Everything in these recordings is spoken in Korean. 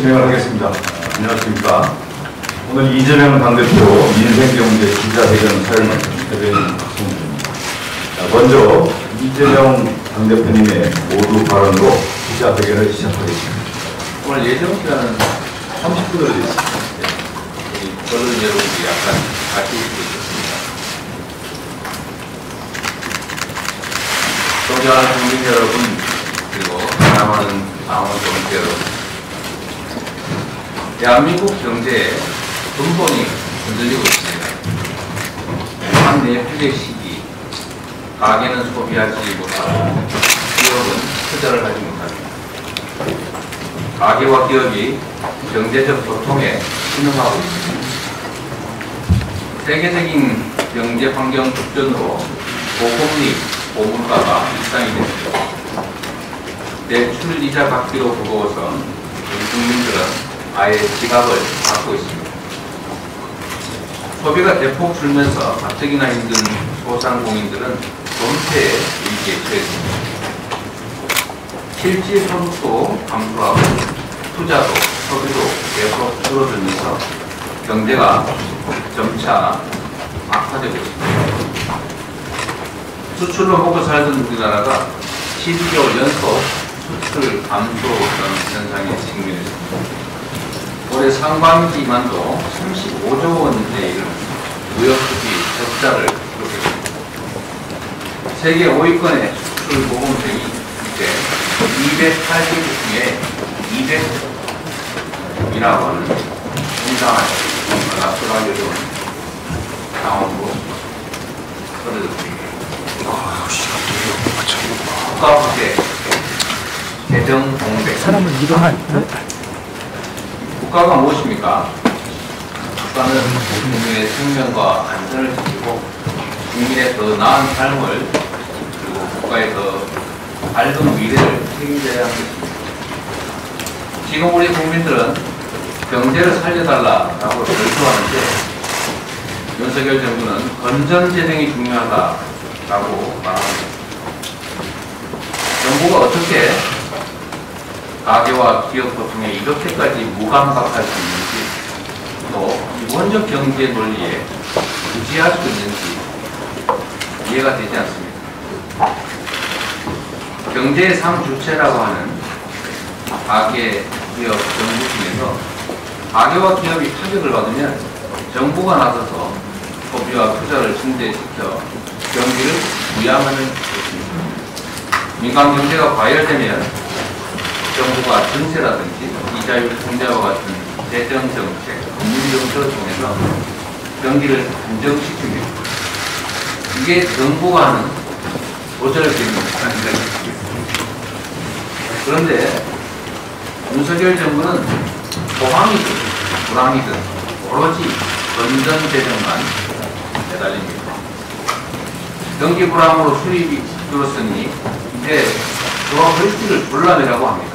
진행을 하겠습니다. 안녕하십니까. 오늘 이재명 당대표 민생경제 기자회견 사회를 맡은 대변인 박성준입니다. 먼저 이재명 당대표님의 모두 발언으로 기자회견을 시작하겠습니다. 오늘 예정 시간은 30분으로 되어 있습니다. 언론 여러분들이 약간 아쉬울 수도 있겠습니다. 존경하는 국민 여러분, 그리고 사랑하는 당원 동지 여러분, 대한민국 경제에 근본이 흔들리고 있습니다. 한 내피의 시기, 가계는 소비하지 못하고 기업은 투자를 하지 못합니다. 가계와 기업이 경제적 고통에 신음하고 있습니다. 세계적인 경제 환경 급변으로 고금리, 고물가가 일상이 됐습니다. 대출 이자 갚기로 버거워서 우리 국민들은 아예 지갑을 닫고 있습니다. 소비가 대폭 줄면서 가뜩이나 힘든 소상공인들은 존폐의 위기에 처했습니다. 실질 소득도 감소하고 투자도 소비도 계속 줄어들면서 경제가 점차 악화되고 있습니다. 수출로 먹고 살던 우리나라가 12개월 연속 수출 감소 현상에 직면했습니다. 올해 상반기만도 35조 원에 이르는 무역수지 적자를 기록했습니다. 세계 5위권의 수출 모범생이 이제 280개 중에 200이라고 하는 굉장한 납득하기 어려운 상황으로 떨어졌습니다. 국가부채, 재정 공백. 사람을 이동할 국가가 무엇입니까? 국가는 국민의 생명과 안전을 지키고 국민의 더 나은 삶을 그리고 국가의 더 밝은 미래를 책임져야 합니다. 지금 우리 국민들은 경제를 살려달라고 절투하는데 윤석열 정부는 건전재정이 중요하다라고 말합니다. 정부가 어떻게 가계와 기업 고통에 이렇게까지 무감각할 수 있는지, 또 기본적 경제 논리에 무지할 수 있는지 이해가 되지 않습니다. 경제의 3주체라고 하는 가계, 기업, 정부 중에서 가계와 기업이 타격을 받으면 정부가 나서서 소비와 투자를 증대시켜 경기를 부양하는 것입니다. 민간 경제가 과열되면 정부가 증세라든지 이자율 통제와 같은 재정 정책, 금융 정책을 통해서 경기를 안정시킵니다. 이게 정부가 하는 도전적인 생각입니다. 그런데 윤석열 정부는 호황이든 불황이든 오로지 건전 재정만 매달립니다. 경기 불황으로 수입이 줄었으니 이제 저 허리띠를 졸라매라고 합니다.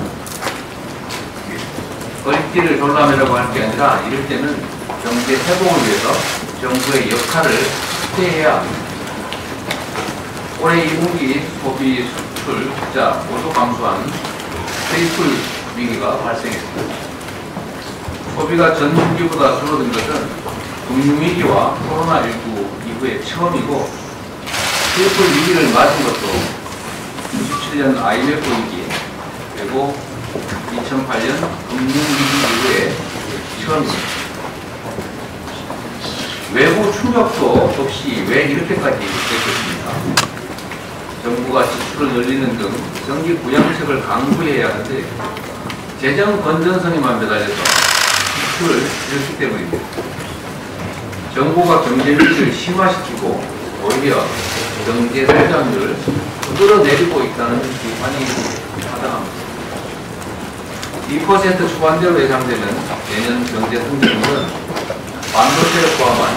허리띠를 졸라매라고 할 게 아니라 이럴 때는 경제 회복을 위해서 정부의 역할을 확대해야 합니다. 올해 2분기 소비, 수출, 투자 모두 감소한 트리플 위기가 발생했습니다. 소비가 전분기보다 줄어든 것은 금융위기와 코로나19 이후에 처음이고 트리플 위기를 맞은 것도 97년 IMF 위기, 그리고 2008년 금융위기 이후에 처음입니다. 외부 충격도 없이 왜 이렇게까지 됐겠습니까? 정부가 지출을 늘리는 등 경기 부양책을 강구해야 하는데 재정 건전성에만 매달려서 지출을 줄였기 때문입니다. 정부가 경제 위기를 심화시키고 오히려 경제 성장률을 끌어내리고 있다는 비판이 타당합니다. 2% 초반대로 예상되는 내년 경제 성장률은 반도체를 포함한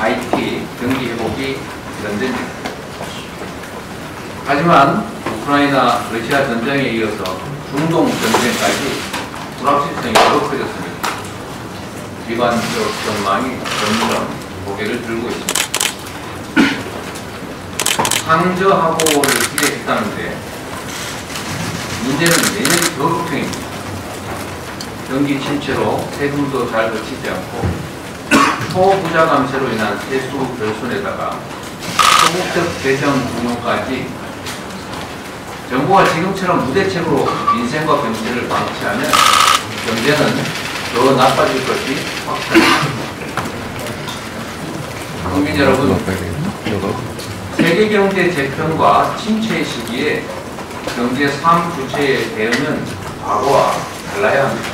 IT 경기 회복이 연대입니다. 하지만 우크라이나 러시아 전쟁에 이어서 중동 전쟁까지 불확실성이 더욱 커졌습니다. 기관적 전망이 점점 고개를 들고 있습니다. 상저하고를 기대했다는데 문제는 내년이 더 걱정입니다. 경기 침체로 세금도 잘 거치지 않고 초부자 감세로 인한 세수 결손에다가 소극적 재정 운용까지 정부가 지금처럼 무대책으로 민생과 경제를 방치하면 경제는 더 나빠질 것이 확실합니다. 국민 여러분, 세계 경제 재편과 침체 시기에 경제 3주체의 대응은 과거와 달라야 합니다.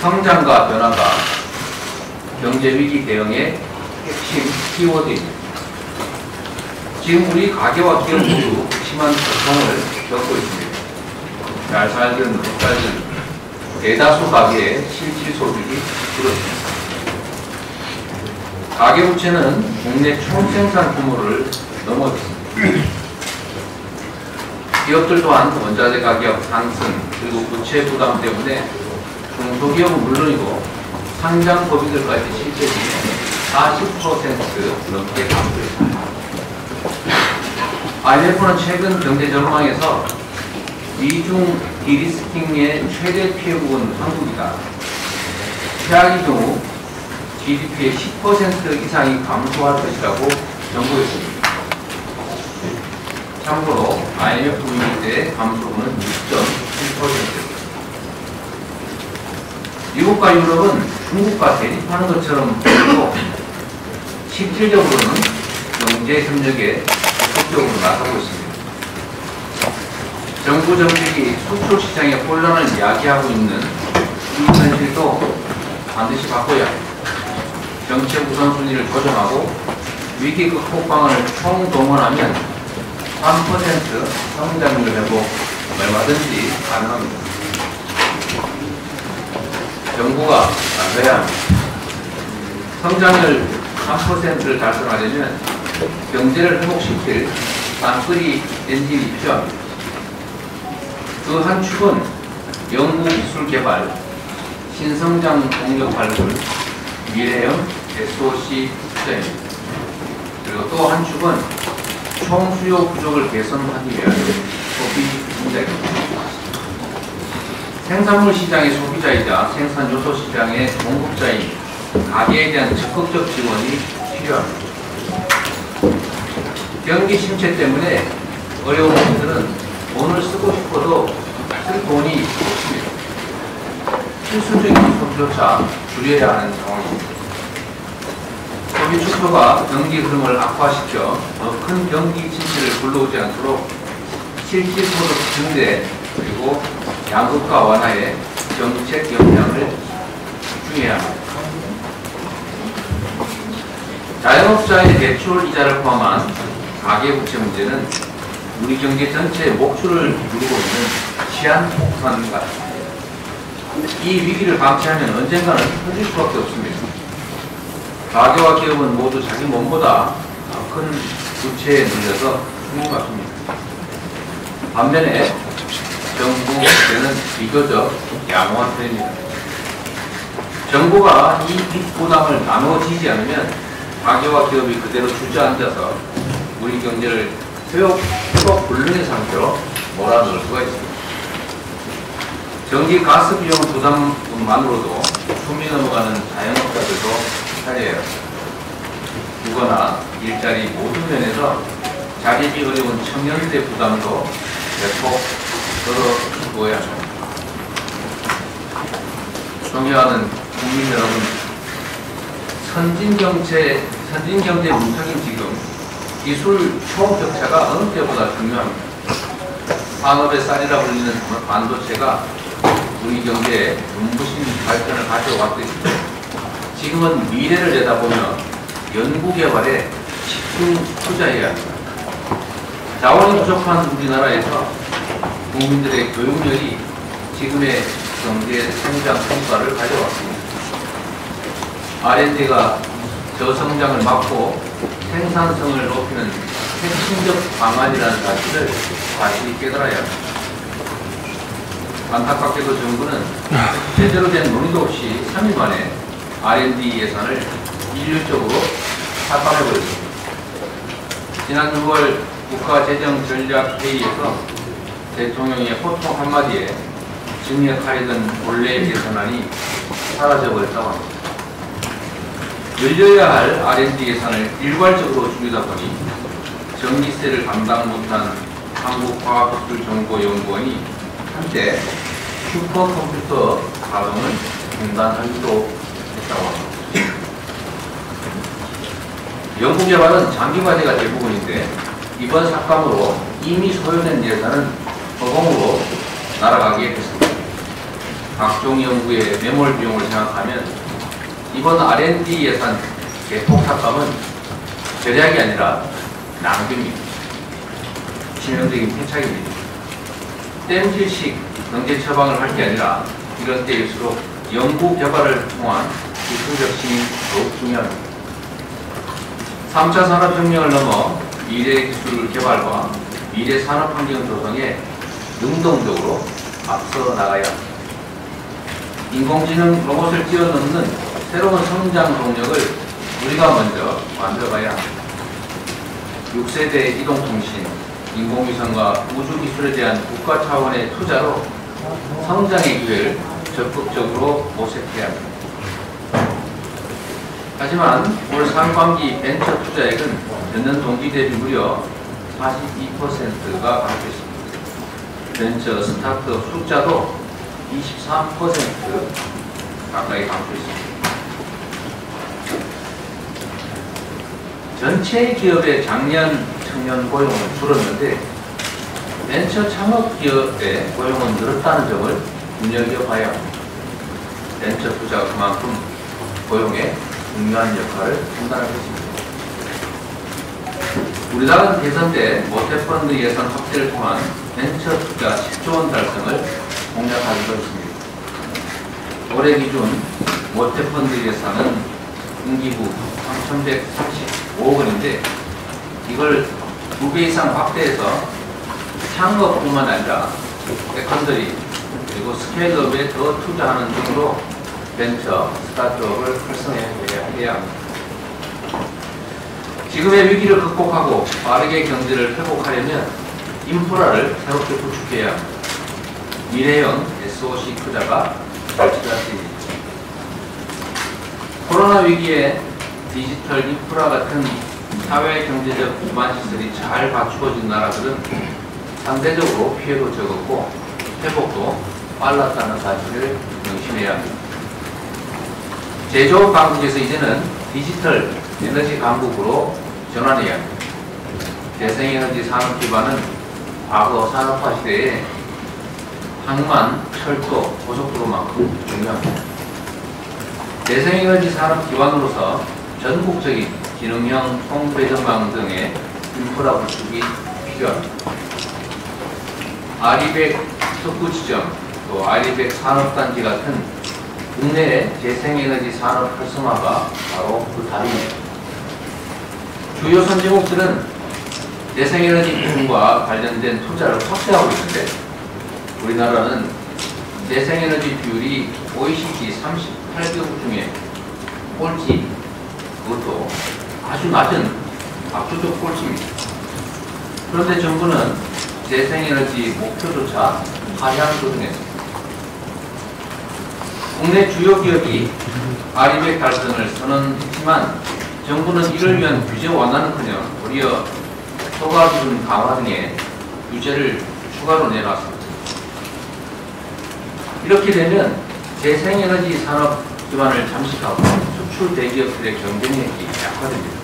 성장과 변화가 경제 위기 대응의 핵심 키워드입니다. 지금 우리 가계와 기업 모두 심한 고통을 겪고 있습니다. 잘 살든 못 살든 대다수 가계의 실질 소득이 줄었습니다. 가계부채는 국내 총생산 규모를 넘어섰습니다. 기업들 또한 원자재 가격 상승 그리고 부채 부담 때문에 중소기업은 물론이고 상장 법인들까지 실제 40% 넘게 감소했습니다. IMF는 최근 경제 전망에서 미중 디리스킹의 최대 피해국은 한국이다. 최악의 경우 GDP의 10% 이상이 감소할 것이라고 경고했습니다. 참고로 IMF 위기 때 감소분은 6.7%입니다. 미국과 유럽은 중국과 대립하는 것처럼 보이고 실질적으로는 경제 협력에 적극적으로 나서고 있습니다. 정부 정책이 수출 시장의 혼란을 야기하고 있는 이 현실도 반드시 바꿔야 합니다. 정책 우선순위를 조정하고 위기 극복 방안을 총동원하면 3% 성장률 회복 얼마든지 가능합니다. 정부가 나서야 합니다. 성장률 3%를 달성하려면 경제를 회복시킬 쌍끌이 엔진이 필요합니다. 그 한 축은 연구 기술 개발, 신성장 동력 발굴, 미래형 SOC 투자입니다. 그리고 또 한 축은 총수요 부족을 개선하기 위한 소비 증대입니다. 생산물 시장의 소비자이자 생산 요소 시장의 공급자인 가계에 대한 적극적 지원이 필요합니다. 경기 침체 때문에 어려운 분들은 돈을 쓰고 싶어도 쓸 돈이 없습니다. 필수적인 소비조차 줄여야 하는 상황입니다. 소비 축소가 경기 흐름을 악화시켜 더 큰 경기 침체를 불러오지 않도록 실질 소득 증대 그리고 양극화 완화에 정책 역량을 집중해야 합니다. 자영업자의 대출 이자를 포함한 가계부채 문제는 우리 경제 전체의 목줄을 누르고 있는 시한폭탄 같습니다. 이 위기를 방치하면 언젠가는 터질 수밖에 없습니다. 가계와 기업은 모두 자기 몸보다 더 큰 부채에 눌려서 숨어갔습니다. 반면에 정부는 비교적 양호한 편입니다. 정부가 이 빚 부담을 나눠지지 않으면 가계와 기업이 그대로 주저앉아서 우리 경제를 회복 불능의 상태로 몰아넣을 수가 있습니다. 전기 가스 비용 부담만으로도 숨이 넘어가는 자영업자들도 살려야 합니다. 주거나 일자리 모든 면에서 자립이 어려운 청년들의 부담도 대폭 덜어두어야 합니다. 존경하는 국민 여러분, 선진경제 문턱인 지금 기술 초격차가 어느 때보다 중요합니다. 산업의 쌀이라 불리는 반도체가 우리 경제에 눈부신 발전을 가져왔고 있습니다. 지금은 미래를 내다보며 연구개발에 집중 투자해야 합니다. 자원이 부족한 우리나라에서 국민들의 교육열이 지금의 경제 성장 성과를 가져왔습니다. R&D가 저성장을 막고 생산성을 높이는 핵심적 방안이라는 사실을 다시 깨달아야 합니다. 안타깝게도 정부는 제대로 된 논의도 없이 3일 만에 R&D 예산을 일률적으로 삭감해버렸습니다. 지난 6월 국가재정전략회의에서 대통령의 호통 한마디에 증액하려던 본래의 예산안이 사라져버렸다고 합니다. 늘려야 할 R&D 예산을 일괄적으로 줄이다 보니 전기세를 감당 못한 한국과학기술정보연구원이 한때 슈퍼컴퓨터 가동을 중단하기도 했다고 합니다. 연구개발은 장기과제가 대부분인데 이번 삭감으로 이미 소요된 예산은 허공으로 날아가게 됐습니다. 각종 연구의 매몰 비용을 생각하면 이번 R&D 예산 대폭 삭감은 절약이 아니라 낭비입니다. 치명적인 패착입니다. 땜질식 경제 처방을 할 게 아니라 이런 때일수록 연구 개발을 통한 기술적 힘이 더욱 중요합니다. 3차 산업혁명을 넘어 미래 기술 개발과 미래 산업 환경 조성에 능동적으로 앞서 나가야 합니다. 인공지능 로봇을 뛰어넘는 새로운 성장 동력을 우리가 먼저 만들어가야 합니다. 6세대 이동통신, 인공위성과 우주기술에 대한 국가 차원의 투자로 성장의 기회를 적극적으로 모색해야 합니다. 하지만 올 상반기 벤처 투자액은 전년 동기 대비 무려 42%가 감소했습니다. 벤처 스타트업 숫자도 23% 가까이 감소했습니다. 전체 기업의 작년 청년 고용은 줄었는데 벤처 창업 기업의 고용은 늘었다는 점을 눈여겨봐야 합니다. 벤처 투자가 그만큼 고용에 중요한 역할을 충당하겠습니다. 우리나라는 대선 때 모태펀드 예산 확대를 통한 벤처 투자 10조 원 달성을 공약하기도 했습니다. 올해 기준 모태펀드 예산은 분기부 3,135억 원인데 이걸 2배 이상 확대해서 창업뿐만 아니라 세컨더리 그리고 스케일업에 더 투자하는 등으로 벤처 스타트업을 활성화해야 합니다. 지금의 위기를 극복하고 빠르게 경제를 회복하려면 인프라를 새롭게 구축해야 합니다. 미래형 SOC 투자가 절실하십니다. 코로나 위기에 디지털 인프라 같은 사회 경제적 기반 시설이 잘 갖추어진 나라들은 상대적으로 피해도 적었고 회복도 빨랐다는 사실을 명심해야 합니다. 제조업 강국에서 이제는 디지털 에너지 강국으로 전환해야 합니다. 재생에너지 산업 기반은 과거 산업화 시대에 항만, 철도, 고속도로만큼 중요합니다. 재생에너지 산업 기반으로서 전국적인 기능형 송배전망 등의 인프라 구축이 필요합니다. 아리백 석구지점, 또 아리백 산업단지 같은 국내의 재생에너지 산업 활성화가 바로 그 답입니다. 주요 선진국들은 재생에너지 부분과 관련된 투자를 확대하고 있는데 우리나라는 재생에너지 비율이 OECD 38개국 중에 꼴찌, 그것도 아주 낮은 압도적 꼴찌입니다. 그런데 정부는 재생에너지 목표조차 하향 조정했습니다. 국내 주요 기업이 아리백 달성을 선언했지만 정부는 이를 위한 규제 완화는커녕 도리어 초과 기준 강화 등의 규제를 추가로 내놨습니다. 이렇게 되면 재생에너지 산업 기반을 잠식하고 수출 대기업들의 경쟁력이 약화됩니다.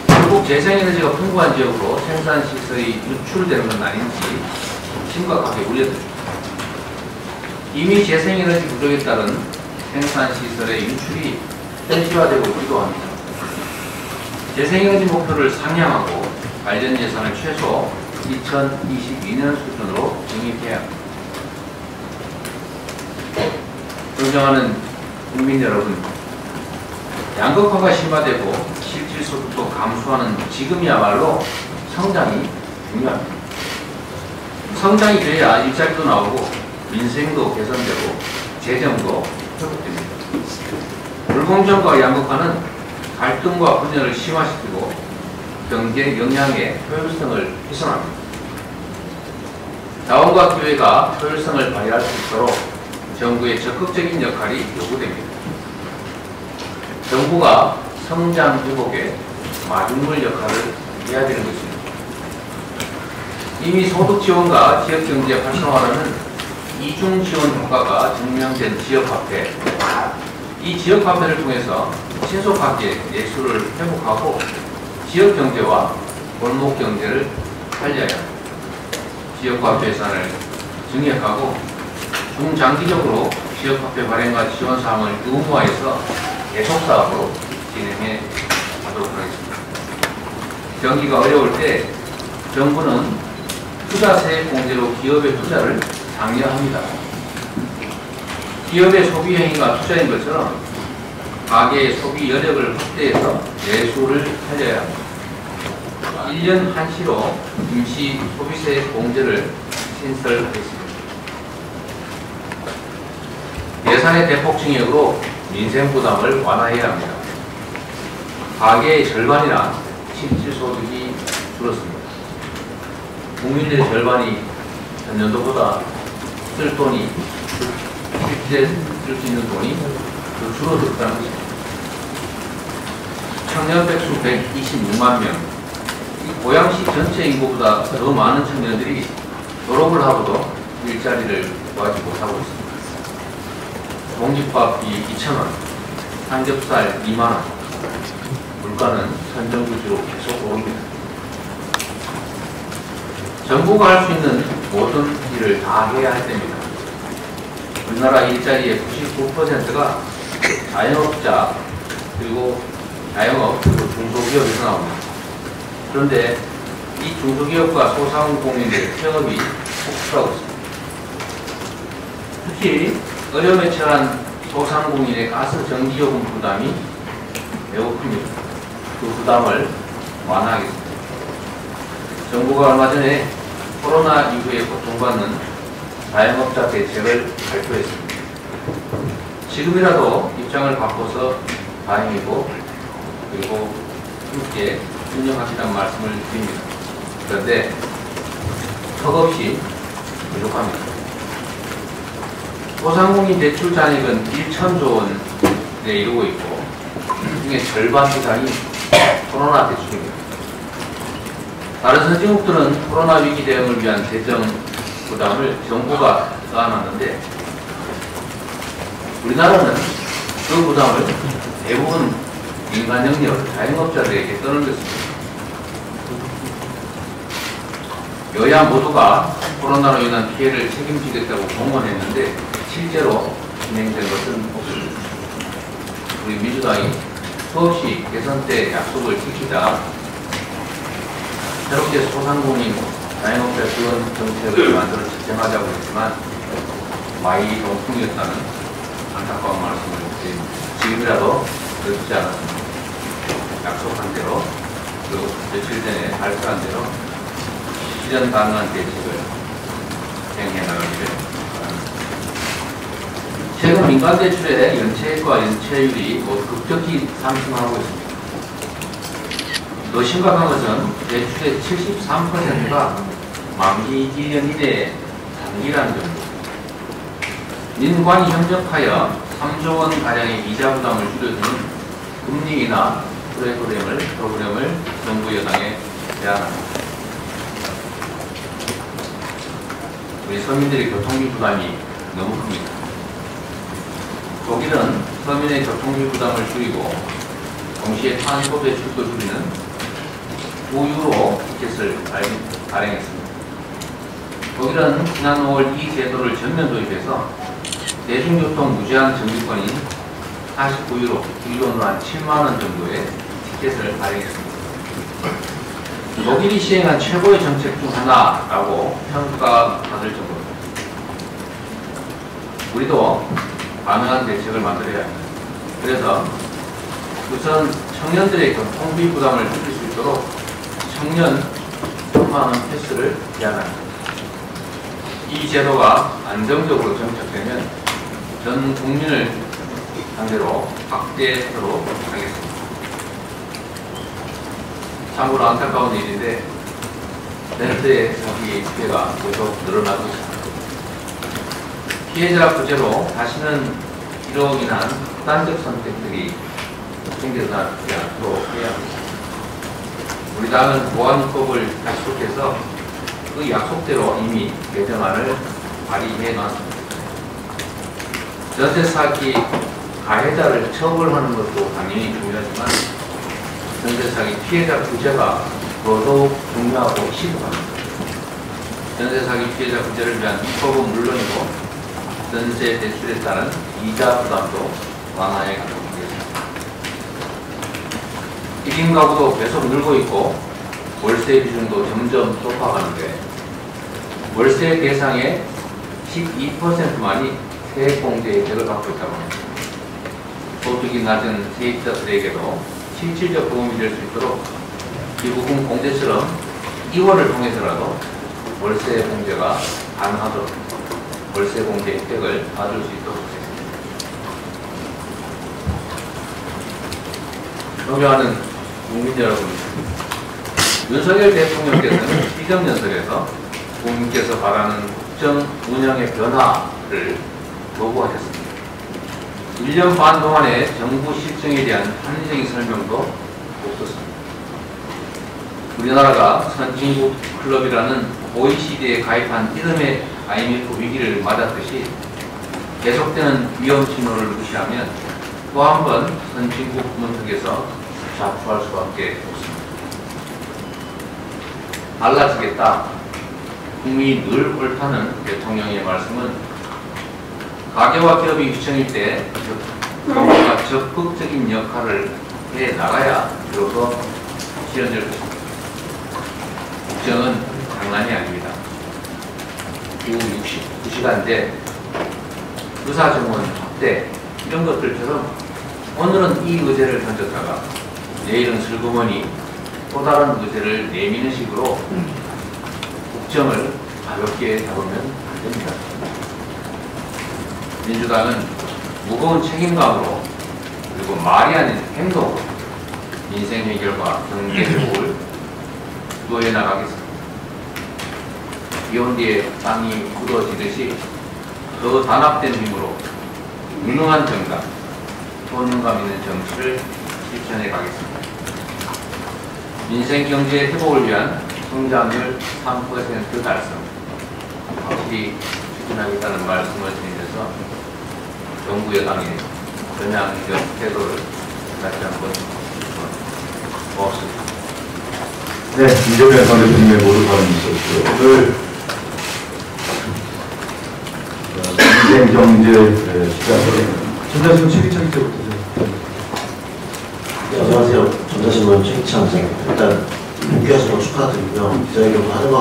결국 재생에너지가 풍부한 지역으로 생산시설이 유출되는 건 아닌지 심각하게 우려됩니다. 이미 재생에너지 부족에 따른 생산시설의 유출이 현실화되고 있기도 합니다. 재생에너지 목표를 상향하고 관련 예산을 최소 2022년 수준으로 증액해야 합니다. 존경하는 국민 여러분, 양극화가 심화되고 실질소득도 감소하는 지금이야말로 성장이 중요합니다. 성장이 돼야 일자리도 나오고 민생도 개선되고 재정도 회복됩니다. 불공정과 양극화는 갈등과 분열을 심화시키고 경제 역량의 효율성을 훼손합니다. 자원과 기회가 효율성을 발휘할 수 있도록 정부의 적극적인 역할이 요구됩니다. 정부가 성장 회복에 마중물 역할을 해야 되는 것입니다. 이미 소득 지원과 지역경제 활성화라는 이중 지원 효과가 증명된 지역화폐, 이 지역화폐를 통해서 신속하게 내수를 회복하고 지역경제와 골목경제를 살려야 합니다. 지역화폐 예산을 증액하고 중장기적으로 지역화폐 발행과 지원 사항을 의무화해서 계속사업으로 진행해 가도록 하겠습니다. 경기가 어려울 때 정부는 투자세 공제로 기업의 투자를 장려합니다. 기업의 소비 행위가 투자인 것처럼 가계의 소비 여력을 확대해서 내수를 살려야 합니다. 1년 한시로 임시 소비세 공제를 신설하겠습니다. 예산의 대폭 증액으로 민생 부담을 완화해야 합니다. 가계의 절반이나 실질소득이 줄었습니다. 국민들의 절반이 전년도보다 쓸 돈이, 실제 쓸 수 있는 돈이 더 줄어들었다는 것입니다. 청년 백수 126만 명, 고양시 전체 인구보다 더 많은 청년들이 졸업을 하고도 일자리를 구하지 못하고 있습니다. 공집밥이 2,000원, 삼겹살 2만원, 물가는 선정부지로 계속 오릅니다. 정부가 할 수 있는 모든 일을 다 해야 할 때입니다. 우리나라 일자리의 99%가 자영업자, 그리고 자영업, 그리고 중소기업에서 나옵니다. 그런데 이 중소기업과 소상공인의 태업이 폭주하고 있습니다. 특히 어려움에 처한 소상공인의 가스 전기요금 부담이 매우 큽니다. 그 부담을 완화하겠습니다. 정부가 얼마 전에 코로나 이후에 고통받는 자영업자 대책을 발표했습니다. 지금이라도 입장을 바꿔서 다행이고, 그리고 함께 운영하시라는 말씀을 드립니다. 그런데 턱없이 부족합니다. 소상공인 대출 잔액은 1,000조 원에 이르고 있고, 이 중에 절반 이상이 코로나 대출입니다. 다른 선진국들은 코로나 위기 대응을 위한 재정 부담을 정부가 쌓아놨는데, 우리나라는 그 부담을 대부분 민간 영역, 자영업자들에게 떠넘겼습니다. 여야 모두가 코로나로 인한 피해를 책임지겠다고 공언했는데 실제로 진행된 것은 없습니다. 우리 민주당이 수없이 대선 때 약속을 지키자 새롭게 소상공인 자영업자 지원 정책을 만들어 지정하자고 했지만 마이 동풍이었다는 안타까운 말씀을 드립니다. 지금이라도 그렇지 않았습니다. 약속한 대로, 그 며칠 전에 발표한 대로 실현 가능한 대책을 시행해 나가기를 바랍니다. 최근 민간 대출의 연체액과 연체율이 모두 급격히 상승하고 있습니다. 더 심각한 것은 대출의 73%가 만기 1년 이내에 단기라는 점입니다. 민관이 협력하여 3조 원 가량의 이자 부담을 줄여주는 금리 인하 프로그램을 정부 여당에 제안합니다. 우리 서민들의 교통비 부담이 너무 큽니다. 독일은 서민의 교통비 부담을 줄이고 동시에 탄소 배출도 줄이는 5유로 티켓을 발행했습니다. 독일은 지난 5월 이 제도를 전면 도입해서 대중교통 무제한 정류권인 49유로, 우리 돈으로 한 7만원 정도의 티켓을 발행했습니다. 독일이 시행한 최고의 정책 중 하나라고 평가받을 정도입니다. 우리도 가능한 대책을 만들어야 합니다. 그래서 우선 청년들의 교통비 부담을 줄일 수 있도록 청년 3만원 패스를 제안합니다. 이 제도가 안정적으로 정착되면 전 국민을 상대로 확대하도록 하겠습니다. 참고로 안타까운 일인데 렌트의 사기 피해가 계속 늘어나고 있습니다. 피해자 부재로 다시는 이로 인한 극단적 선택들이 생겨나지 않도록 해야 합니다. 우리 당은 보안법을 약속해서 그 약속대로 이미 개정안을 발의해 놨습니다. 전세 사기 가해자를 처벌하는 것도 당연히 중요하지만 전세 사기 피해자 구제가 더더욱 중요하고 시급합니다. 전세 사기 피해자 구제를 위한 입법은 물론이고 전세 대출에 따른 이자 부담도 완화해 가겠습니다. 1인 가구도 계속 늘고 있고 월세 비중도 점점 높아가는데 월세 대상의 12%만이 세액공제 혜택을 받고 있다고 합니다. 소득이 낮은 세입자들에게도 실질적 도움이 될 수 있도록 기부금 공제처럼 2월을 통해서라도 월세 공제가 가능하도록 월세 공제 혜택을 받을 수 있도록 하겠습니다. 존경하는 국민 여러분, 윤석열 대통령께서는 시정연설에서 국민께서 바라는 국정 운영의 변화를 요구하셨습니다. 1년 반 동안의 정부 실정에 대한 합리적인 설명도 없었습니다. 우리나라가 선진국 클럽이라는 OECD에 가입한 이듬해 IMF 위기를 맞았듯이 계속되는 위험 신호를 무시하면 또 한 번 선진국 문턱에서 자포할 수밖에 없습니다. 달라지겠다. 국민이 늘 옳다는 대통령의 말씀은 가계와 기업이 휘청일 때 정부가 적극적인 역할을 해 나가야 비로소 실현될 것입니다. 국정은 장난이 아닙니다. 주 69시간제, 의사정원 확대 이런 것들처럼 오늘은 이 의제를 던졌다가 내일은 슬그머니 또 다른 의제를 내미는 식으로 국정을 가볍게 잡으면 안 됩니다. 민주당은 무거운 책임감으로 그리고 말이 아닌 행동으로 민생 해결과 경제 회복을 주도해 나가겠습니다. 비온 뒤에 땅이 굳어지듯이 더 단합된 힘으로 유능한 정당, 효능감 있는 정치를 실천해 가겠습니다. 민생 경제 회복을 위한 성장률 3% 달성 확실히 추진하겠다는 말씀을 드리면서 정부 여당의 전향적 태도를 다시 한번 고맙습니다. 네, 이재명 상대표님의 모두 발언이 있었고요. 오늘 민생 경제 시장에 전자신문 최기창 기자부터. 네, 안녕하세요. 전자신문 최기창 기자입니다. 일단 복귀하신 거 축하드리고요. 기자회견 하는 거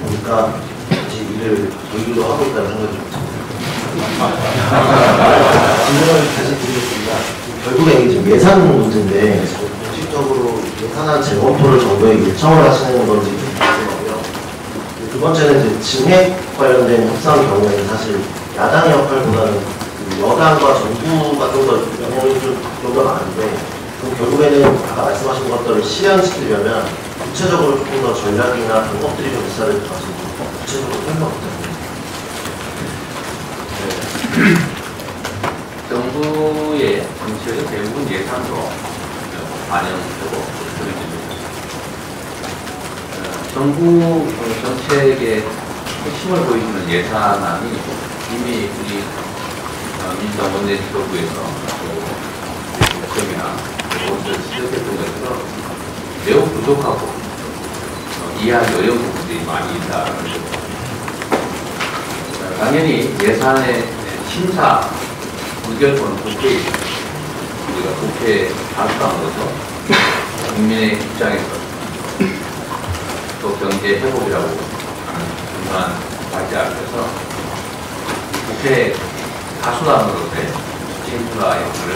보니까 다시 일을 돌기로 하고 있다는 생각이 좀 듭니다. 질문을 다시 드리겠습니다. 결국에 이게 지금 예산 문제인데 공식적으로 예산안 재검토를 정부에 요청을 하시는 건지 좀 궁금하고요. 두 번째는 이제 증액 관련된 협상 경우에는 사실 야당의 역할보다는 여당과 정부가 좀 더 영향이 좀 더 많은데 그럼 결국에는 아까 말씀하신 것들을 실현시키려면 구체적으로 조금 더 전략이나 방법들이 좀 있어야 될 것 같습니다. 구체적으로 설명 부탁드립니다. 정부의 정책은 대부분 예산으로 반영되고 처리됩니다. 정부 정책의 핵심을 보여주는 예산안이 이미 우리 민주당 원내지도부에서 국정이나 무엇을 시작했던 것처럼 매우 부족하고 이해하기 어려운 부분들이 많이 있다는 거죠. 당연히 예산의 심사 의결권은 국회에 있습니다. 우리가 국회에 다수당으로서 국민의 입장에서 또 경제 회복이라고 하는 중요한 과제 앞에서 국회 다수당으로서의 책임과 역할을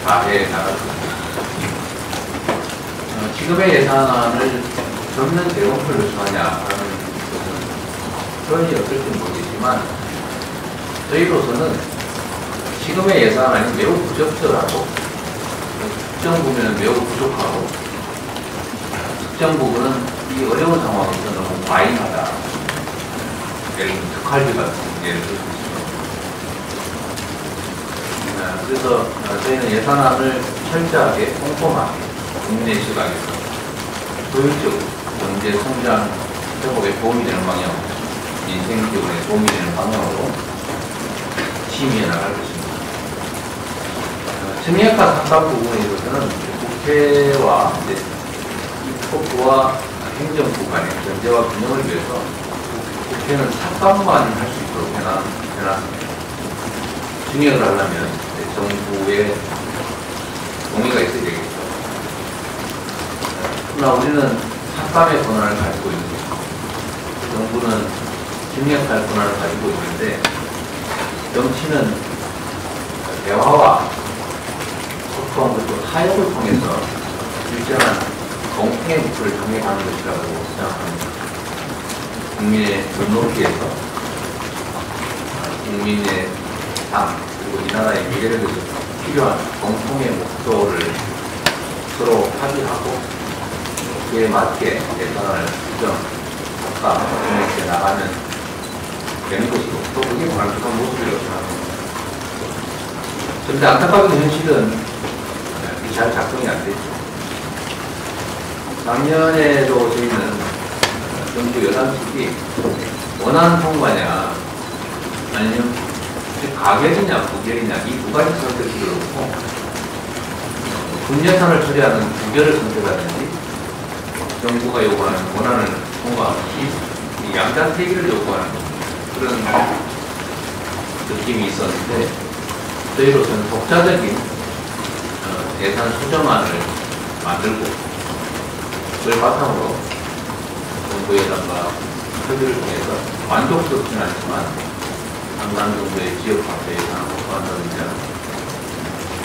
다해 나갈 것입니다. 지금의 예산안을 전면 대검토를 요청하냐라는 것은 표현이 어떨지 모르겠지만 저희로서는 지금의 예산안이 매우 부적절하고 특정 부분은 매우 부족하고 특정 부분은 이 어려운 상황에서 너무 과잉하다. 예를 들면 특활비 같은 예를 들 수 있죠. 그래서 저희는 예산안을 철저하게 꼼꼼하게 국민의 시각에서 효율적 경제 성장 회복에 도움이 되는 방향, 인생 기반에 도움이 되는 방향으로 심의해 나갈 것입니다. 청약과 삭감 부분에 있어서는 국회와 입법부와 행정부 간의 견제와 균형을 위해서 국회는 삭감만 할 수 있도록 해놨습니다. 증액을 하려면 정부의 동의가 있어야 되겠죠. 그러나 우리는 삭감의 권한을 가지고 있는 것입니다. 정부는 증액할 권한을 가지고 있는데 정치는 대화와 소통 그리고 타협을 통해서 일정한 공통의 목표를 정해가는 것이라고 생각합니다. 국민의 눈높이에서 국민의 삶 그리고 이 나라의 미래를 위해서 필요한 공통의 목표를 서로 합의하고 그에 맞게 예산을 수정, 삭감, 정액해 나가면 되는 것이고 또 그게 바람직한 모습이라고 생각합니다. 그런데 안타까운 현실은 잘 작동이 안 되죠. 작년에도 저희는 정부 여당 측이 원안 통과냐 아니면 가결이냐 부결이냐 이 두 가지 선택지를 놓고 분예산을 처리하는 부결을 선택하든지 정부가 요구하는 원안을 통과하든지 이 양자택일을 요구하는 그런 느낌이 있었는데 저희로서는 독자적인 예산 수정안을 만들고 그걸 바탕으로 정부 예산과 협의를 통해서 만족스럽지는 않지만 상당 정도의 지역화폐 예산을 확보한다든지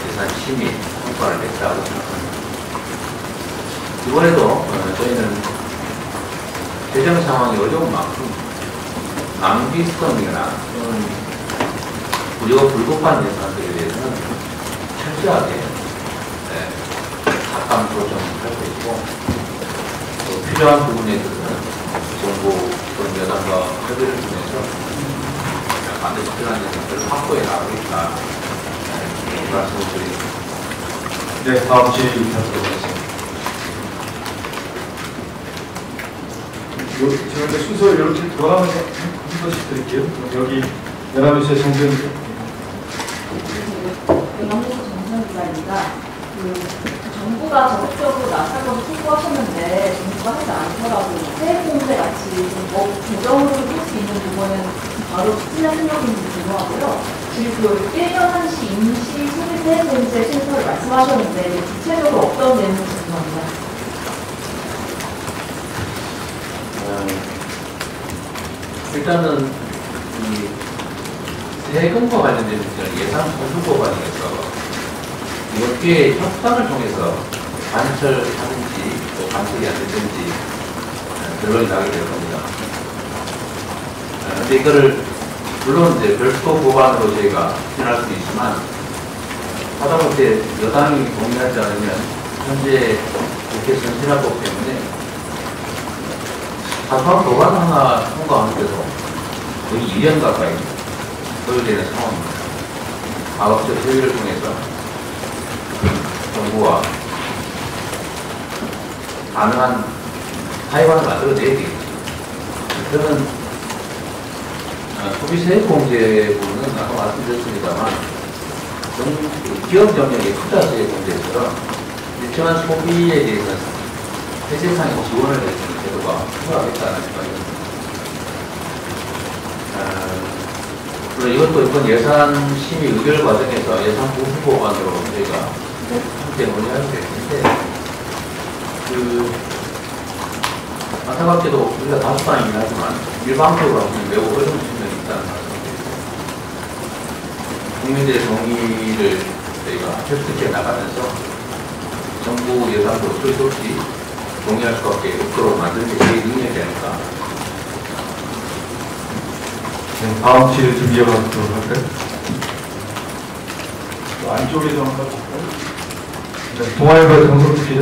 예산 심의 성과를 냈다고 생각합니다. 이번에도 저희는 재정 상황이 어려운 만큼 낭비성이나 또는 우리가 불급한 예산들에 대해서는 철저하게 삭감 조정할 것이고 또 필요한 부분에 있어서는 정부 또는 여당과 협의를 통해서 반드시 필요한 예산들을 확보해 나가겠다 이 말씀을 드립니다. 네, 다음 질의 부탁드리겠습니다. 제가 이제 순서 이렇게 돌아가면서 한 번씩 드릴게요. 여기 연합뉴스의 정재현 정전기관입니다. 정부가 적극적으로 나서서 통보하셨는데 정부가 하지 않더라도 세액공제 같이 재정으로 쓸 수 있는 부분은 바로 추진할 생각인지 궁금하고요. 그리고 1년 한시 임시 소비 세액공제 신설을 말씀하셨는데 구체적으로 어떤 내용인지 궁금합니다. 일단은 이 세금과 관련된 예산 통수 과정에서 이렇게 협상을 통해서 관철하는지 또 관철이 안 되든지 결론이 나게 될 겁니다. 그런데 이거를 물론 이제 별도 법안으로 저희가 추진할 수도 있지만 하다못해 여당이 동의하지 않으면 현재 국회 선진화법 때문에 사소한 법안 하나 통과하는데도 거의 2년 가까이 소요되는 상황입니다. 과학적 협의를 통해서 정부와 가능한 타협안을 만들어내야 되겠죠. 저는 소비세액공제 부분은 아까 말씀드렸습니다만 기업 경영의 투자세액공제처럼 일정한 소비에 대해서 세세상의 지원을 해주는 제도가 필요하겠다는 생각입니다. 물론 이것도 이번 예산 심의 의결 과정에서 예산 부분 법안으로 저희가 함께 논의할 수 있는데 안타깝게도 우리가 다수당이긴 하지만 일방적으로 하면 매우 어려운 측면이 있다는 말씀드립니다. 국민들의 동의를 저희가 획득해 나가면서 정부 예산도 어쩔 수 없이 동의할 수밖에 없도록 만드는 게 저희 능력이 되니까. 네, 다음 질의 준비해가도록 할까요? 안쪽에서 한번 볼까요? 네, 동아일보 정석수 기자.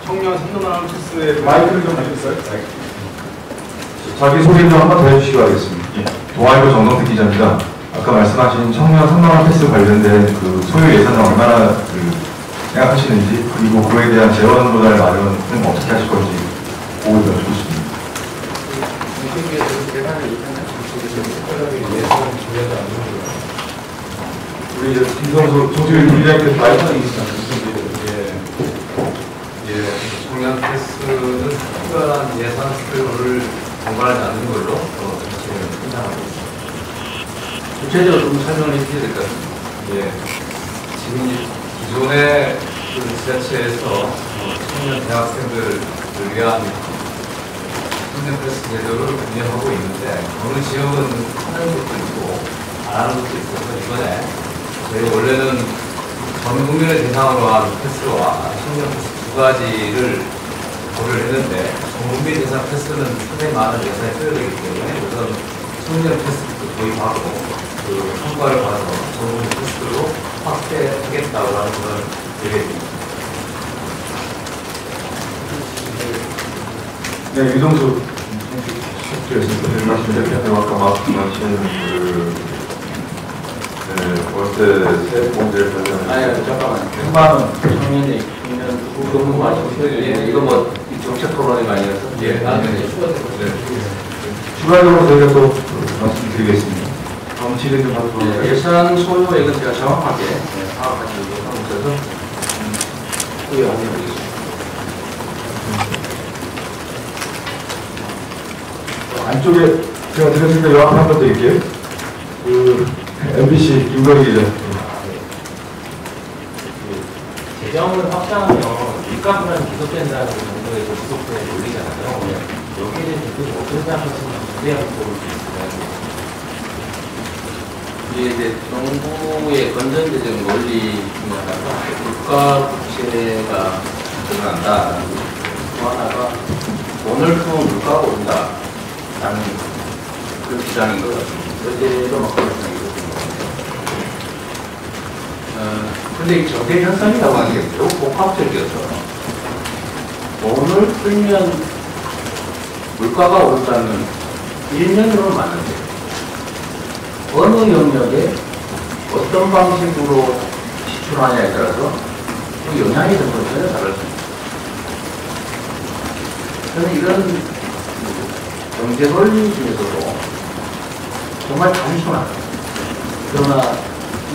청년 3년하는 패스의 마이크를 좀 해주세요. 자기 소개 좀 한번 더 해주시기 바라겠습니다. 동아일보 정동택 기자입니다. 아까 말씀하신 청년 3만원 패스 관련된 그 소요 예산을 얼마나 생각하시는지, 그리고 그에 대한 재원 조달 마련은 어떻게 하실 건지 보고 좀 주십니다. 우리 이제 김성수 조직위 부장님께서 말씀이 있습니다. 청년 패스는 특별한 예산 수요를 공간하지 않는 걸로 생각하고 있습니다. 구체적으로 좀 설명을 해주셔야 될 것 같습니다. 지금 기존의 지자체에서 청년 대학생들을 위한 청년 패스 제도를 운영하고 있는데, 어느 지역은 하는 것도 있고 안 하는 것도 있어서 이번에 저희 원래는 전 국민을 대상으로 한 패스와 청년 패스 두 가지를 고려를 했는데, 전 국민 대상 패스는 상당히 많은 예산이 소요되기 때문에 우선 청년 패스부터 도입하고 그 성과를 봐서 전 국민 패스로 확대하겠다고 하는 건 계획입니다. 네, 유동수 말씀드렸는데, 아까 말씀하신 월세 세액공제를 아니, 잠깐만요. 100만 원. 청년이 그거 마시고 이거 뭐 정책 토론이 아니어서 나중에 추가적으로 저희가 또 말씀드리겠습니다. 다음 질의 좀 하도록 하겠습니다. 예산 소요액은 제가 정확하게 파악하지 못해서 소요하겠습니다. 안쪽에 제가 드렸으니까 요 앞에 한번 드릴게요. MBC 김건희 기자. 재정을 확장하면 물가 불안이 계속된다는 정도에서 지속되는 논리잖아요. 여기에 대해서 어떻게 생각하시는지 기대하고 볼 수 있을까요? 이제 정부의 건전재정 논리 중에 하나가 물가 부채가 늘어난다. 또 하나가 돈을 풀면 물가가 오른다라는 그 주장인 것 같습니다. 어제도 막 그런 생각이 근데 이 정대 현상이라고 하는 게 매우 복합적이어서 돈을 풀면 물가가 오른다는 일면으로는 맞는데 어느 영역에 어떤 방식으로 지출하냐에 따라서 그 영향이 좀 전혀 다를 수 있습니다. 저는 이런 경제 논리 중에서도 정말 단순한, 그러나 이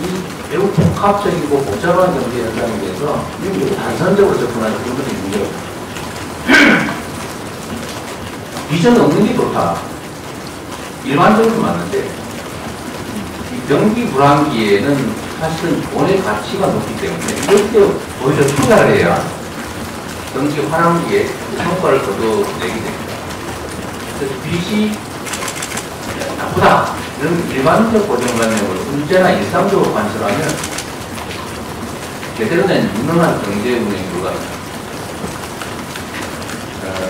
매우 복합적이고 복잡한 경제 현상에 대해서 매우 단선적으로 접근하는 그런 것이 문제예요. 비전 없는 게 좋다. 일반적으로 맞는데, 이 경기 불황기에는 사실은 돈의 가치가 높기 때문에 이럴 때 오히려 투자를 해야 경기 환황기에 성과를 거둬내게 됩니다. 그래서 빚이 나쁘다, 이런 일반적 고정관념으로 문제나 일상적으로 관찰하면 제대로 된 유능한 경제 운영이 불가능합니다.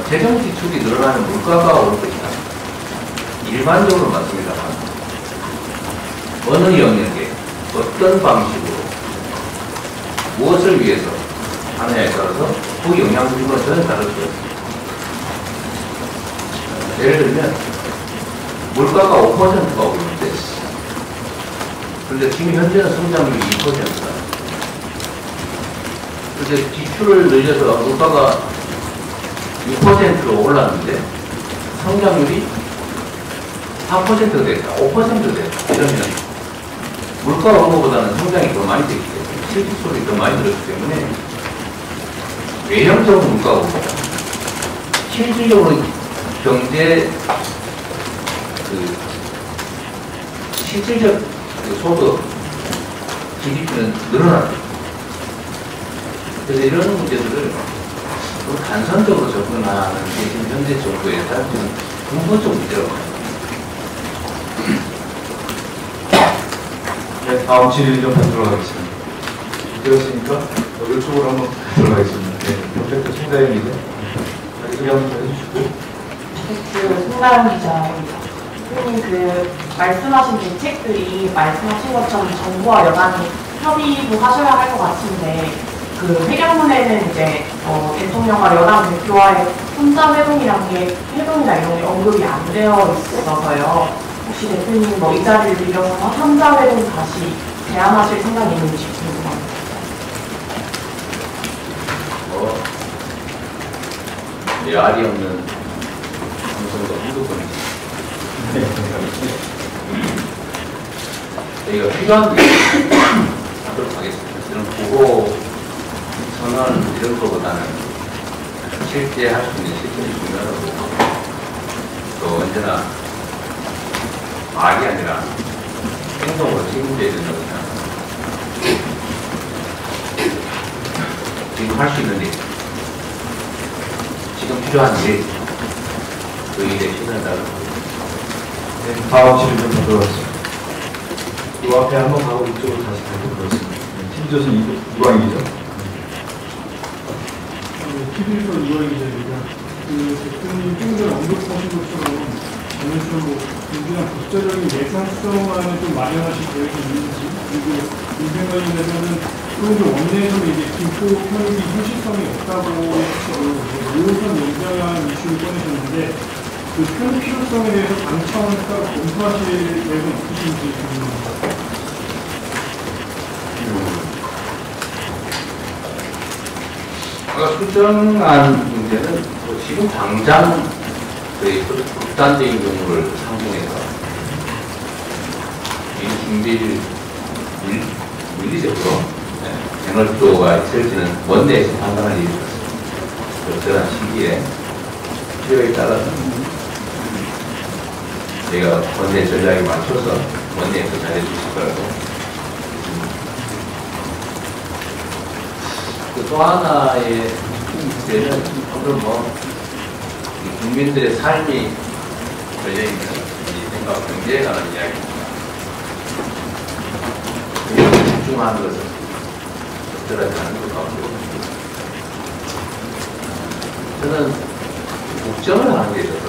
재정 지출이 늘어나는 물가가 오를 것이다. 일반적으로 맞습니다만 어느 영역에 어떤 방식으로 무엇을 위해서 하느냐에 따라서 그 영향력은 전혀 다를 수 있습니다. 예를 들면 물가가 5%가 오르는데, 그런데 지금 현재는 성장률이 2%다. 그런데 지출을 늘려서 물가가 6%로 올랐는데 성장률이 4%가 됐다, 5%가 됐다. 이러면 물가 오른 것보다는 성장이 더 많이 됐기 때문에, 실질적으로 더 많이 들었기 때문에 외형적으로 물가가 오르고 실질적으로 경제 실질적 소득 GDP는 늘어났다. 그래서 이런 문제들을 단선적으로 접근하는 게 지금 현재 정부의 사실은 근본적 문제라고 합니다. 네, 다음 질의 좀 하도록 하겠습니다. 되었으니까 이쪽으로 한번 들어가겠습니다. 네, 프로젝트 총장입니다. 자기소개 한번 해주시고. 송다영 기자입니다. 선생님, 말씀하신 대책들이 말씀하신 것처럼 정부와 여간히 협의도 하셔야 할 것 같은데, 그 회견문에는 이제 대통령과 여당 대표와의 혼자 회동이나 이런 게 언급이 안 되어 있어서요. 혹시 대표님 뭐 이 자리를 빌려서 3자 회동 다시 제안하실 생각이 있는지 궁금합니다. 알이 없는 방송도 한두 번이지. 저희가 필요한 게 하도록 하겠습니다. 저는 보고 선언 이런 거보다는 실제 할 수 있는 실천이 중요하다고 또 언제나 말이 아니라 행동으로 책임져야 된다고 생각합니다. 지금 할 수 있는 일, 지금 필요한 일, 그 일에 최선을 다하는 거예요. 네, 다음 질문 좀 들어왔습니다. 이 앞에 한번 가고 이쪽으로 다시 가도록 하겠습니다. 팀조선 이광희죠. TV에서 이화희 기자입니다. 그 대표님 조금 전에 언급하신 것처럼 저는 굉장히 국제적인 예산 수정안을 좀 마련하실 계획이 있는지, 그리고 인생 관련해서는 조금 원내에서는 이제 김포 편입이 현실성이 없다고 해서 5호선 연장한 이슈를 꺼내셨는데 그 편입 필요성에 대해서 당 차원에서 검토하실 계획은 없으신지 궁금합니다. 수정안 문제는 지금 당장 저희 극단적인 경우를 상정해서 이 준비를 물리적으로 에너지도가 있을지는 원내에서 판단할 일이 있었습니다. 적절한 시기에 필요에 따라서 저희가 원내 전략에 맞춰서 원내에서 잘해주실 거라고. 또 하나의 문제는 오늘 국민들의 삶이 걸려있는 이 생각 경제에 관한 이야기입니다. 집중하는 것은 적절하지 않은 것 같고, 저는 국정을 하는 데 있어서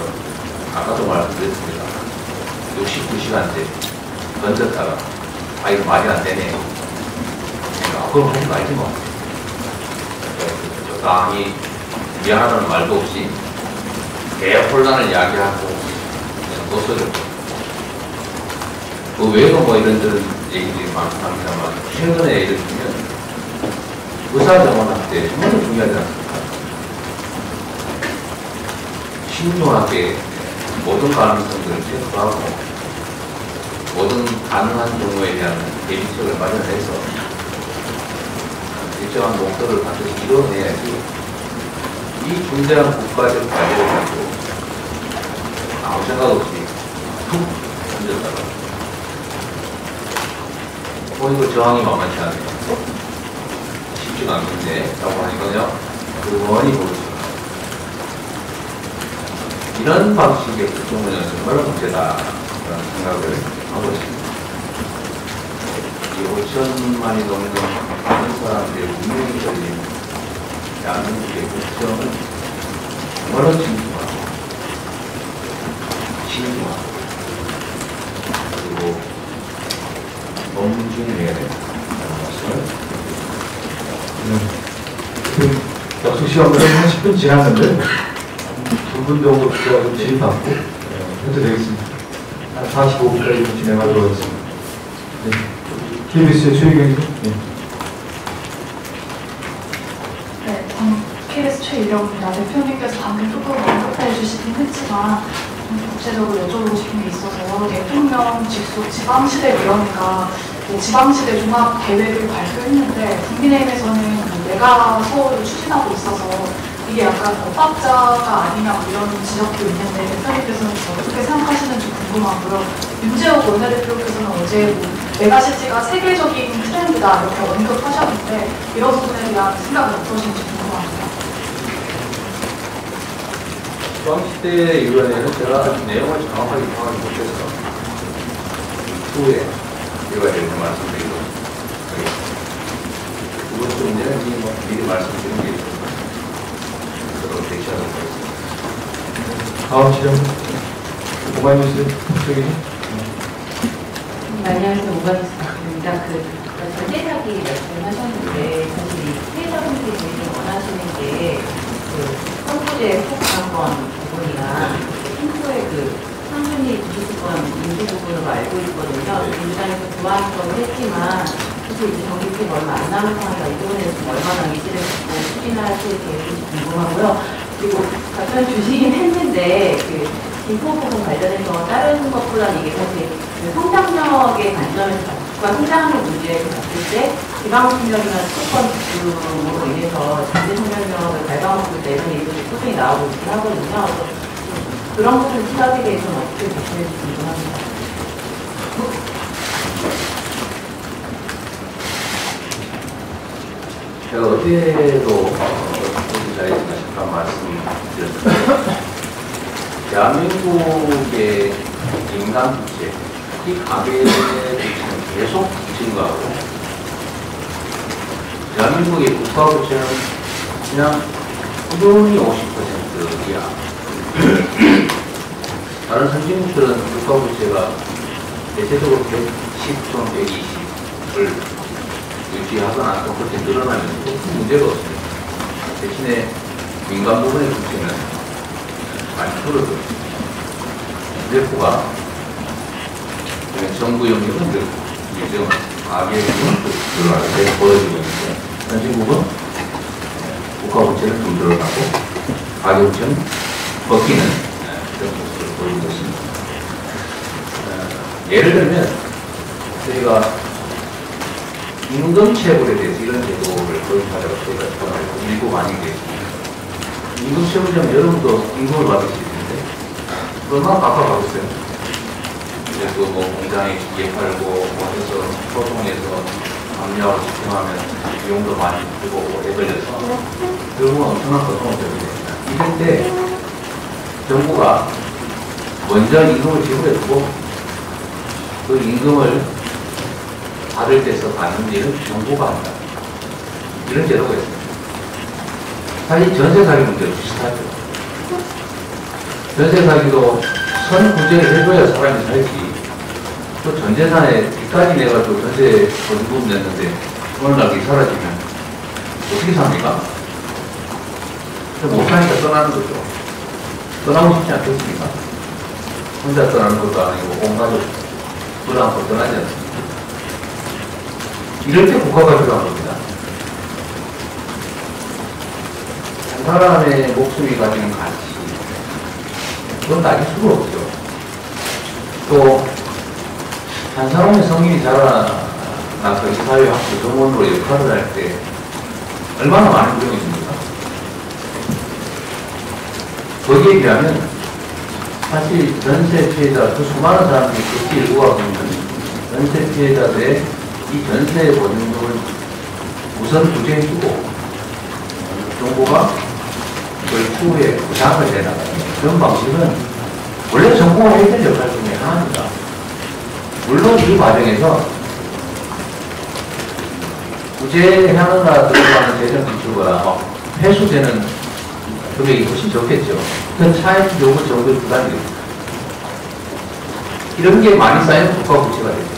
아까도 말씀드렸습니다. 69시간째 던졌다가 이거 말이 안 되네. 그럼 하지 말지 뭐. 적당히 미안하다는 말도 없이 대혼란을 이야기하고 노선을 그 외에도 뭐 이런저런 얘기들이 많습니다만 최근에 예를 들면 의사정원할 때 정말 중요하지 않습니까? 신중하게 모든 가능성들을 체크하고 모든 가능한 경우에 대한 대비책을 마련해서 일정한 목표를 반드시 이뤄내야지 이 중대한 국가적 과제를 가지고 아무 생각 없이 툭 던졌다가 이거 저항이 만만치 않네요. 쉽지가 않은데 라고 하니까요. 그원이 보여줍니다. 이런 방식의 국정운영은 정말 문제다라는 생각을 하고 있습니다. 5천만이 넘는 많은 사람들의 운명이 걸린 대한민국의 국정은 정말로 신중하고 그리고 엄중해야 된다는 말씀을 지금 약속 시간보다 한 10분 지났는데 2분 정도 좀 질의받고 해도 되겠습니다. 한 45분까지 진행하도록 하겠습니다. 네. KBS의 최유경님. 네, KBS 최유경입니다. 대표님께서 방금 조금 언급해 주시긴 했지만 좀 구체적으로 여쭤보고 싶은 게 있어서 대통령 직속 지방시대위원회가 지방시대 종합 계획을 발표했는데 국민의힘에서는 내가 서울을 추진하고 있어서 이게 약간 엇박자가 아니냐 이런 지적도 있는데 대표님께서는 어떻게 생각하시는지 궁금하고요. 윤재욱 원내대표께서는 어제 메가시티가 세계적인 트렌드다 이렇게 언급하셨는데 이런 부분에 대한 생각은 어떠신지 궁금합니다. 중앙시대위원회는 제가 내용을 정확하게 파악하지 못해서 후에 이거에 말씀드리도록 하겠습니다. 두 번째 문제는 지금 미리 말씀드린 게 있어서 저도 대시하도록 하겠습니다. 다음 질문. 오마이뉴스 쪽이죠? 안녕하세요. 오마이뉴스 박입니다. 세상이 말씀하셨는데 사실 이 세상 나왔던 부분이나 평소에 그 상준이 주셨던 인지 부분으로 알고 있거든요. 민주당에서 부활성을 했지만 사실 이제 정기팀 얼마 안 남은 상황이라 이 부분에 대해서 얼마나 의지를 갖고 추진할 계획인지 궁금하고요. 그리고 답변 주시긴 했는데 그 기부 부분 관련해서 다른 것보다는 이게 사실 그 성장력의 관점에서 성장하는 문제에서 봤을 때 지방청년이나 수도권 집중으로 인해서 전체 청년력을 갉아먹을 때 이런 얘기들이 꾸준히 나오고 있긴 하거든요. 그래서 그런 부분 시각에 대해서는 어떻게 보시는지 궁금합니다. 제가 어제도 어떤 자리에서 잠깐 말씀드렸는데 대한민국의 민간 부채, 이 가계 부채는 계속 증가하고 대한민국의 국가 부채는 그냥 꾸준히 50%이야. 다른 선진국들은 국가 부채가 대체적으로 110, 120을 유지하거나 또 그렇게 늘어나면 큰 문제가 없습니다. 대신에 민간 부분의 부채는 많이 줄어들어요. 뇌포가 정부 영역은 늘고 지금 가계 부분은 늘어나게 보여지고 있는데 선진국은 국가 부채는 좀 늘어나고 가계 부채는 벗기는 그런 모습을 보이고 있습니다. 예를 들면 저희가 임금 체불에 대해서 이런 제도를 도입하자고 저희가 일부 많이 되었습니다. 임금 체불이면 여러분도 임금을 받을 수 있는데 얼마나 깝깝하겠어요. 그래서 뭐 공장에 기계 팔고 뭐 해서 소송해서 압류하고 집행하면 비용도 많이 들고 오래 걸려서 결국은 엄청난 고통을 겪게 됩니다. 이럴 때 정부가 먼저 임금을 지불해두고 그 임금을 받을 때서 받는 일은 정부가 한다. 이런 제도가 있습니다. 사실 전세 사기 문제도 비슷하죠. 전세 사기도 선구제를 해줘야 사람이 살지. 또 전재산에 빚까지 내가지고 전세 보증금 냈는데 어느 날 그게 사라지면 어떻게 삽니까? 못하니까 떠나는 거죠. 떠나고 싶지 않겠습니까? 혼자 떠나는 것도 아니고 온 가족 불안하고 떠나지 않습니까? 이럴 때 국가가 필요한 겁니다. 한 사람의 목숨이 가지는 가치, 그건 따질 수가 없죠. 또 한 사람의 성인이 자라나서 이 사회 학교 정원으로 역할을 할 때 얼마나 많은 비용이 듭니까? 거기에 비하면 사실 전세 피해자, 그 수많은 사람들이 극히 일구하고 있는 전세 피해자들의 이 전세 보증금을 우선 구제해주고 정부가 그걸 추후에 보상을 해나가는 그런 방식은 원래 정부가 해야 될 역할 중에 하나입니다. 물론 이 과정에서 구제하느라 들어가는 재정 지출보다 회수되는 금액이 훨씬 적겠죠. 그 차액 요구 정도의 부담이 됩니다. 이런 게 많이 쌓이는 국가 부채가 됩니다.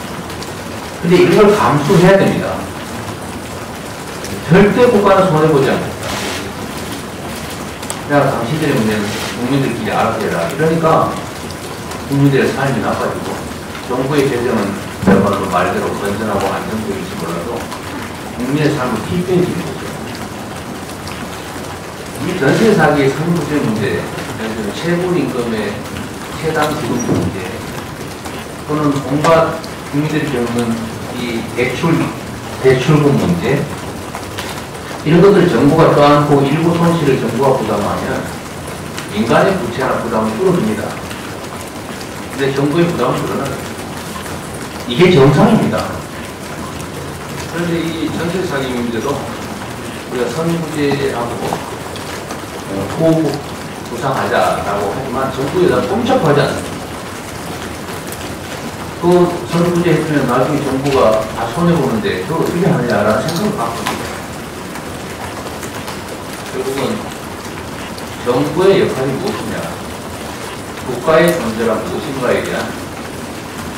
근데 이걸 감수해야 됩니다. 절대 국가는 손해보지 않습니다. 그냥 당신들의 문제는 국민들끼리 알아서 해라. 이러니까 국민들의 삶이 나빠지고 정부의 재정은 그야말로 말대로 건전하고 안정적일지 몰라도 국민의 삶을 피폐해지는 거죠. 이 전세 사기의 선부제 문제, 예를 들면 체불임금의 최단 지급 문제, 또는 온갖 국민들이 겪는 이 대출금 문제, 이런 것들을 정부가 떠안고 일부 손실을 정부가 부담하면 민간의 부채나 부담은 줄어듭니다. 근데 정부의 부담은 늘어나요. 이게 정상입니다. 그런데 이 전세 사기 문제도 우리가 선구제하고 후 부상하자라고 하지만 정부에다 꼼짝하지 않습니다. 그 선구제 해주면 나중에 정부가 다 손해보는데 그걸 어떻게 하느냐라는 생각을 갖고 있습니다. 결국은 정부의 역할이 무엇이냐, 국가의 존재란 무엇인가에 대한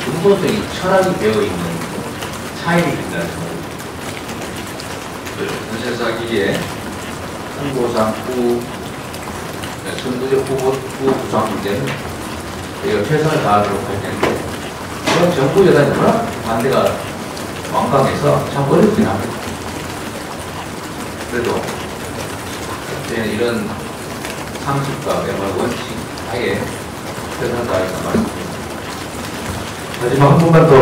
근본적인 철학이 되어있는 차이를 준다는 겁니다. 전세 사기의 선고상 후 선거적 후보 구성 문제는 저희가 최선을 다하도록 할 텐데, 그런 정부 여당이 워낙 반대가 완강해서 참 어렵긴 합니다. 그래도 저희는 이런 상식과 원칙 하에 최선을 다해서 말씀드립니다. 마지막 한 분만 더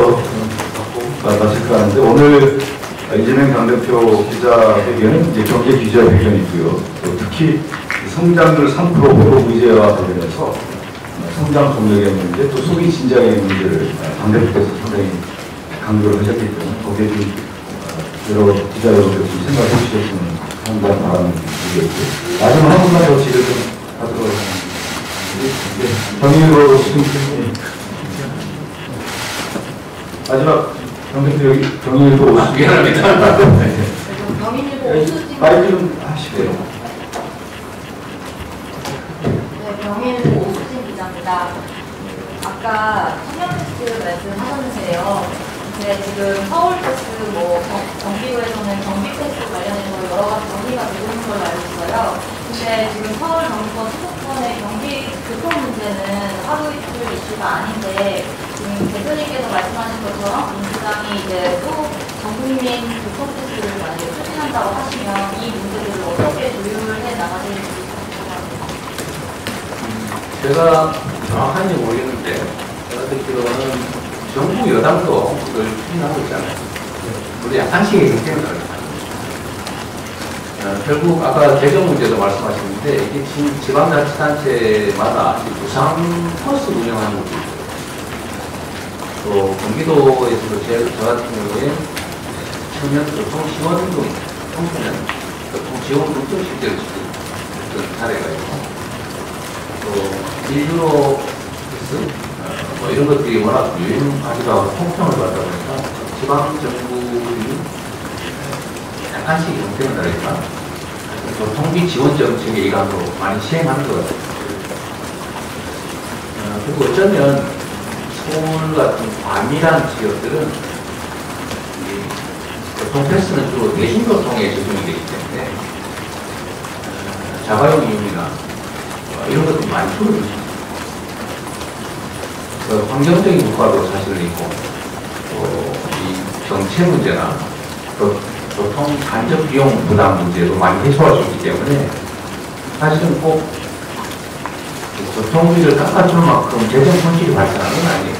받고 마칠까 하는데, 오늘 이재명 당대표 기자회견은 이제 경제 기자회견이고요. 또 특히 성장률 3% 보도 문제와 관련해서 성장 동력의 문제, 또 소비 진작의 문제를 당대표께서 상당히 강조를 하셨기 때문에 거기에 좀 여러 기자 여러분들 좀 생각해 주셨으면 상당히 바라는 부분이었고요. 마지막 한 분만 더 질의 좀 하도록 하겠습니다. 정의로 지금 마지막 정대표 여기 경일도 미안합니다. 경인일보 오수진 마이크 좀 하시고요. 네, 경인일보 오수진 기자입니다. 아까 청년패스 말씀하셨는데요. 이제 지금 서울패스, 경기도에서는 경기패스 관련해서 여러 가지 논의가 되고 있는 걸로 알고 있어요. 근데 지금 서울 경기권 수도권의 경기 교통 문제는 하루 이틀 이슈가 아닌데, 지금 대표님께서 말씀하신 것처럼 민주당이 이제 또 전국민 교통패스를 만약에 추진한다고 하시면 이 문제들을 어떻게 조율해 나가실지 궁금합니다. 제가 정확한지 모르겠는데, 제가 듣기로는 정부 여당도 그걸 추진하고 있잖아요. 우리 약간씩의 경쟁을 하잖아요. 결국 아까 재정 문제도 말씀하셨는데, 이게 지방자치단체마다 부상 버스 운영하는 곳이 있어요. 또 경기도에서도 저 같은 경우에 청년 교통 지원 등 청소년 교통 지원 등등 실제로 지금 사례가 있고, 또 인류로 이런 것들이 워낙 유행하기도 하고 통평을 받다 보니까 지방 정부들이 약간씩 형태는 다르지만 교통비 지원 정책의 일환으로 많이 시행하는 것 같아요. 그리고 어쩌면 서울 같은 과밀한 지역들은 교통패스는 주로 대중교통에 적용이 되기 때문에 자가용 이용이나 이런 것들이 많이 줄어듭니다. 환경적인 효과도 사실은 있고, 또 이 정체 문제나 또 교통 간접 비용 부담 문제도 많이 해소할 수 있기 때문에 사실은 꼭 교통비를 깎아줄 만큼 재정 손실이 발생하는 건 아니에요.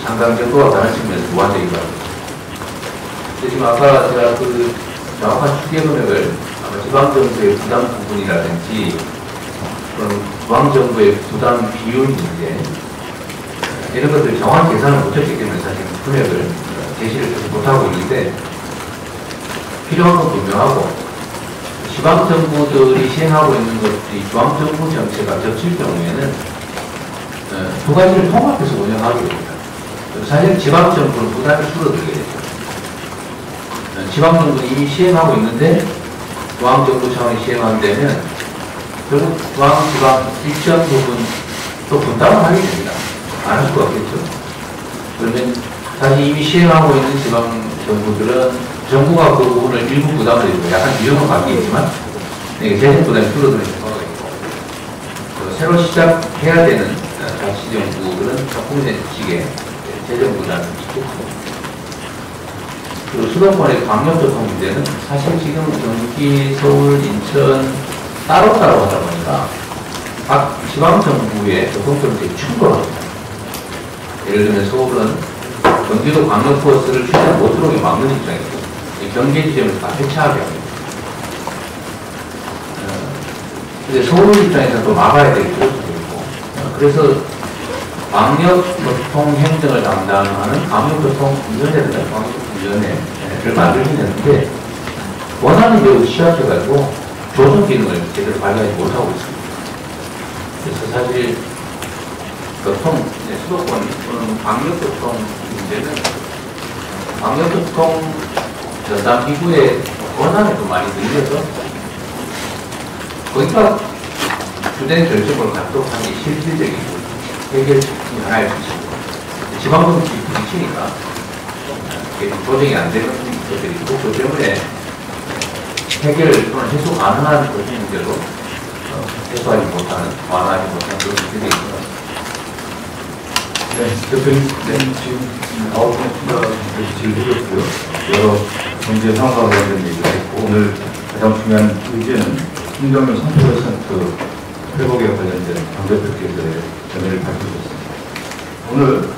상당 정도가 다른 측면에서 무한적인 것 같아요. 지금 아까 제가 그 정확한 추계 금액을 아마 지방정부의 부담 부분이라든지 그런 중앙정부의 부담 비율 문제 이런 것들을 정확히 계산을 못했기 때문에 사실 금액을 제시를 계속 못하고 있는데, 필요한 건 분명하고 지방정부들이 시행하고 있는 것들이 중앙정부 정책과 겹칠 경우에는 두 가지를 통합해서 운영하게 됩니다. 사실 지방정부는 부담이 줄어들게 되죠. 지방정부는 이미 시행하고 있는데 중앙정부 차원이 시행하게 되면 결국 중앙지방 일정 부분 또 분담을 하게 됩니다. 안 할 수가 없겠죠. 그러면 사실 이미 시행하고 있는 지방정부들은 정부가 그 부분을 일부 부담을 해주고 약간 비용은 바뀌겠지만 재정 부담이 줄어드는 효과가 있고, 새로 시작해야 되는 자치정부들은 조금씩의 재정 부담이 있겠고, 그 수도권의 광역교통 문제는 사실 지금 경기, 서울, 인천 따로따로 하다 보니까 각 지방정부의 교통정책이 충돌합니다. 예를 들면 서울은 경기도 광역버스를 출장 못 들어오게 막는 입장이고, 경계 지점에서 다 폐차하게 합니다. 근데 서울 입장에서 또 막아야 될 필요도 있고, 그래서 광역교통 행정을 담당하는 광역교통위원회를 만들긴 했는데, 원안이 매우 취약해가지고 조정 기능을 제대로 발휘하지 못하고 있습니다. 그래서 사실 수도권 또는 광역교통 문제는 광역교통 전담 기구의 권한을 좀 많이 늘려서 거기가 주된 결정을 갖도록 하는 게 실질적이고 해결 중에 하나일 수 있습니다. 지방정부 부딪히니까 이게 좀 조정이 안 되는 것들이 있고, 그 때문에 해결 또는 해소 가능한 교통 문제도 해소하지 못하는, 완화하지 못하는 그런 문제가 있고요. 네, 대표님, 지금 9분 질문이었고요. 여러 경제 상황과 관련된 얘기를 했고, 오늘 가장 중요한 의제는 신경률 3% 회복에 관련된 당대표께서의 견해를 밝혀주셨습니다. 오늘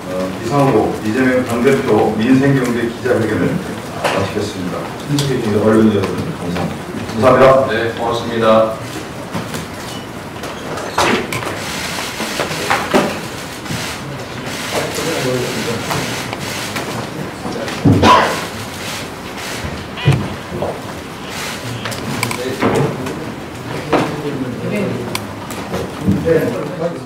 이상으로 이재명 당대표 민생경제 기자회견을 마치겠습니다. 참석해 주신 언론인 여러분 감사합니다. 감사합니다. 네, 고맙습니다. 네.